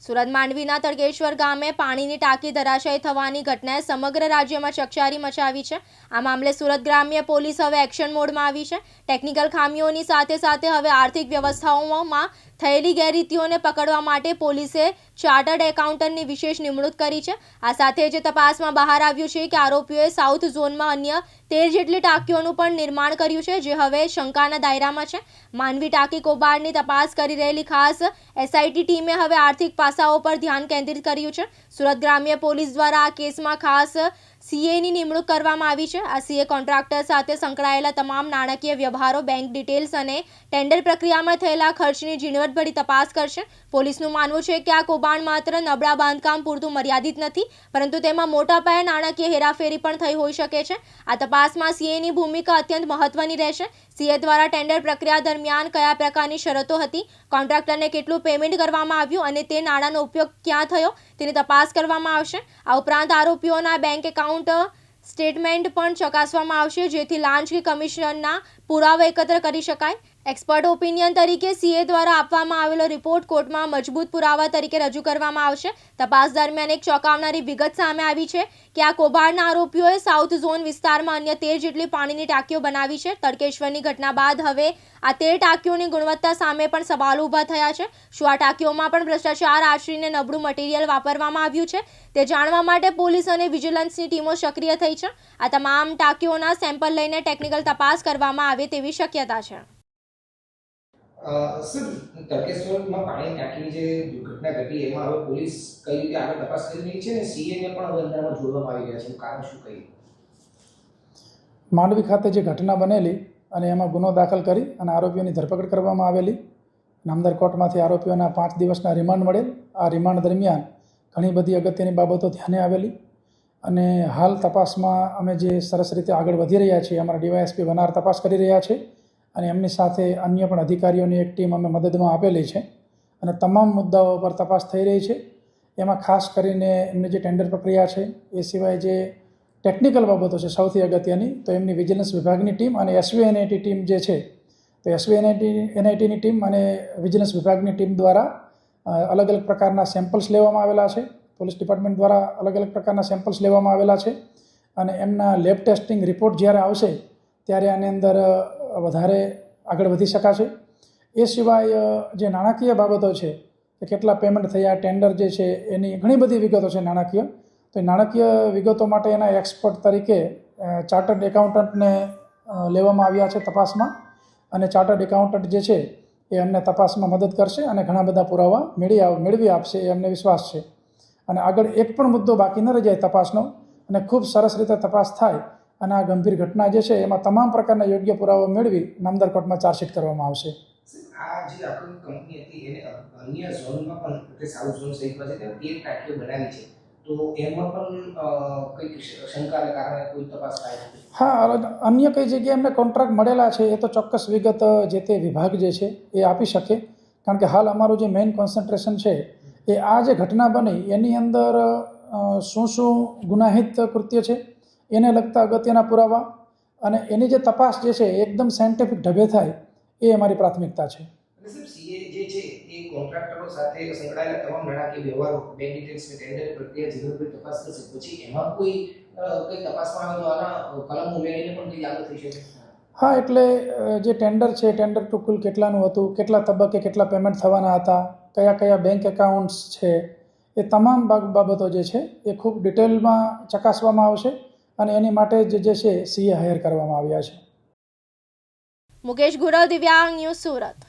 સુરત માંડવીના તડકેશ્વર ગામે પાણીની ટાંકી ધરાશાયી થવાની ઘટનાએ સમગ્ર રાજ્યમાં ચકચારી મચાવી છે। આ મામલે સુરત ગ્રામ્ય પોલીસ હવે એક્શન મોડમાં આવી છે। ટેકનિકલ ખામીઓની સાથે સાથે હવે આર્થિક વ્યવસ્થાઓમાં થયેલી ગેરરીતિઓને પકડવા માટે પોલીસે ચાર્ટર્ડ એકાઉન્ટન્ટની વિશેષ નિમણૂક કરી છે। આ સાથે જ તપાસમાં બહાર આવ્યું છે કે આરોપીઓએ સાઉથ ઝોનમાં અન્ય 13 જેટલી ટાંકીઓનું પણ નિર્માણ કર્યું છે, જે હવે શંકાના દાયરામાં છે। માંડવી ટાંકી કૌભાંડની તપાસ કરી રહેલી ખાસ એસઆઈટી ટીમે હવે આર્થિક પાસાઓ પર ધ્યાન કેન્દ્રિત કર્યું છે। સુરત ગ્રામ્ય પોલીસ દ્વારા આ કેસમાં ખાસ સીએની નિમણૂક કરવામાં આવી છે। આ સીએ કોન્ટ્રાક્ટર સાથે સંકળાયેલા તમામ નાણાકીય વ્યવહારો, બેંક ડિટેલ્સ અને ટેન્ડર પ્રક્રિયામાં થયેલા ખર્ચની ઝીણવટભરી તપાસ કરશે। પોલીસનું માનવું છે કે આ કૌભાંડ માત્ર નબળા બાંધકામ પૂરતું મર્યાદિત નથી, પરંતુ તેમાં મોટા પાયે નાણાકીય હેરાફેરી પણ થઈ હોઈ શકે છે। આ તપાસમાં સીએની ભૂમિકા અત્યંત મહત્વની રહેશે। સીએ દ્વારા ટેન્ડર પ્રક્રિયા દરમિયાન કયા પ્રકારની શરતો હતી, કોન્ટ્રાક્ટરને કેટલું પેમેન્ટ કરવામાં આવ્યું અને તે નાણાંનો ઉપયોગ ક્યાં થયો તેની તપાસ કરવામાં આવશે। આ ઉપરાંત આરોપીઓના બેંક એકાઉન્ટ સ્ટેટમેન્ટ પણ ચકાસવામાં આવશે, જેથી લાંચ કે કમિશનના પુરાવા એકત્ર કરી શકાય। એક્સપર્ટ ઓપિનિયન તરીકે સીએ દ્વારા આપવામાં આવેલો રિપોર્ટ કોર્ટમાં મજબૂત પુરાવા તરીકે રજૂ કરવામાં આવશે। તપાસ દરમિયાન એક ચોંકાવનારી વિગત સામે આવી છે કે આ કૌભાંડના આરોપીઓએ સાઉથ ઝોન વિસ્તારમાં અન્ય 13 જેટલી પાણીની ટાંકીઓ બનાવી છે। તડકેશ્વરની ઘટના બાદ હવે આ 13 ટાંકીઓની ગુણવત્તા સામે પણ સવાલ ઊભા થયા છે। શું આ ટાંકીઓમાં પણ ભ્રષ્ટાચાર આચરીને નબળું મટીરિયલ વાપરવામાં આવ્યું છે, તે જાણવા માટે પોલીસ અને વિજિલન્સની ટીમો સક્રિય થઈ છે। આ તમામ ટાંકીઓના સેમ્પલ લઈને ટેકનિકલ તપાસ કરવામાં આવે તેવી શક્યતા છે। સર, તડકેશ્વરમાં પાણી ટાંકીની જે દુર્ઘટના ઘટી એમાં હવે પોલીસ કઈ રીતે આગળ તપાસ કરી રહી છે અને સીએને પણ હવે અંદરમાં જોડવામાં આવી રહ્યા છે, કારણ શું કહીએ? માંડવી ખાતે જે ઘટના બનેલી અને એમાં ગુનો દાખલ કરી અને આરોપીઓની ધરપકડ કરવામાં આવેલી। નામદાર કોર્ટમાંથી આરોપીઓના 5 દિવસના રિમાન્ડ મળેલ। આ રિમાન્ડ દરમિયાન ઘણી બધી અગત્યની બાબતો ધ્યાને આવેલી અને હાલ તપાસમાં અમે જે સરસ રીતે આગળ વધી રહ્યા છીએ। અમારા ડીવાયએસપી વનાર તપાસ કરી રહ્યા છે અને એમની સાથે અન્ય પણ અધિકારીઓની એક ટીમ અમે મદદમાં આપેલી છે અને તમામ મુદ્દાઓ પર તપાસ થઈ રહી છે। એમાં ખાસ કરીને એમની જે ટેન્ડર પ્રક્રિયા છે, એ સિવાય જે ટેકનિકલ બાબતો છે સૌથી અગત્યની, તો એમની વિજિલન્સ વિભાગની ટીમ અને એસવીએનઆઈટી ટીમ જે છે, તો એસવીએનઆઈટીની ટીમ અને વિજિલન્સ વિભાગની ટીમ દ્વારા અલગ અલગ પ્રકારના સેમ્પલ્સ લેવામાં આવેલા છે। પોલીસ ડિપાર્ટમેન્ટ દ્વારા અલગ અલગ પ્રકારના સેમ્પલ્સ લેવામાં આવેલા છે અને એમના લેબ ટેસ્ટિંગ રિપોર્ટ જ્યારે આવશે ત્યારે આની અંદર વધારે આગળ વધી શકાશે। એ સિવાય જે નાણાકીય બાબતો છે કે કેટલા પેમેન્ટ થયા, ટેન્ડર જે છે એની ઘણી બધી વિગતો છે નાણાકીય, તો એ નાણાકીય વિગતો માટે એના એક્સપર્ટ તરીકે ચાર્ટર્ડ એકાઉન્ટન્ટને લેવામાં આવ્યા છે તપાસમાં અને ચાર્ટર્ડ એકાઉન્ટન્ટ જે છે એ અમને તપાસમાં મદદ કરશે અને ઘણા બધા પુરાવા મેળવી આપશે, એ અમને વિશ્વાસ છે। અને આગળ એક પણ મુદ્દો બાકી ન રહી જાય તપાસનો અને ખૂબ સરસ રીતે તપાસ થાય અને આ ગંભીર ઘટના જે છે એમાં તમામ પ્રકારના યોગ્ય પુરાવા મેળવી નામદાર કોર્ટમાં ચાર્જશીટ કરવામાં આવશે। આ જે આખી કંપની હતી એને અન્ય ઝોનમાં પણ, કે સાઉથ ઝોન સહિતમાં છે, 13 ટાંકીઓ બનાવી છે, તો એમાં પણ કંઈક શંકાને કારણે કોઈ તપાસ થાય? હા, અન્ય કઈ જગ્યાએ એમને કોન્ટ્રાક્ટ મળેલા છે એ તો ચોક્કસ વિગત જે તે વિભાગ જે છે એ આપી શકે, કારણ કે હાલ અમારું જે મેઇન કોન્સન્ટ્રેશન છે એ આ જે ઘટના બની એની અંદર શું ગુનાહિત કૃત્ય છે એને લગતા અગત્યના પુરાવા અને એની જે તપાસ જે છે એકદમ સાયન્ટિફિક ઢબે થાય એ અમારી પ્રાથમિકતા છે। અને સર, સીએ જે છે એ કોન્ટ્રાક્ટરો સાથે સંકળાયેલા તમામ નાણાકીય વ્યવહારો, બેંક ડિટેલ્સ અને ટેન્ડર પ્રક્રિયા ઝીણવટભરી તપાસ કરશે, પછી એમાં કોઈ તપાસમાં આવે તો આના કલમ ઉમેરીને પણ કંઈ આગળ થઈ શકે? હા, એટલે જે ટેન્ડર છે, ટેન્ડર ટુ કુલ કેટલાનું હતું, કેટલા તબક્કે કેટલા પેમેન્ટ થવાના હતા, કયા કયા બેંક એકાઉન્ટ્સ છે, એ તમામ બાબતો જે છે એ ખૂબ ડિટેલમાં ચકાસવામાં આવશે અને એની માટે જે છે સીએ હાયર કરવામાં આવ્યા છે। મુકેશ ગુરવ, દિવ્યાંગ ન્યૂઝ, સુરત।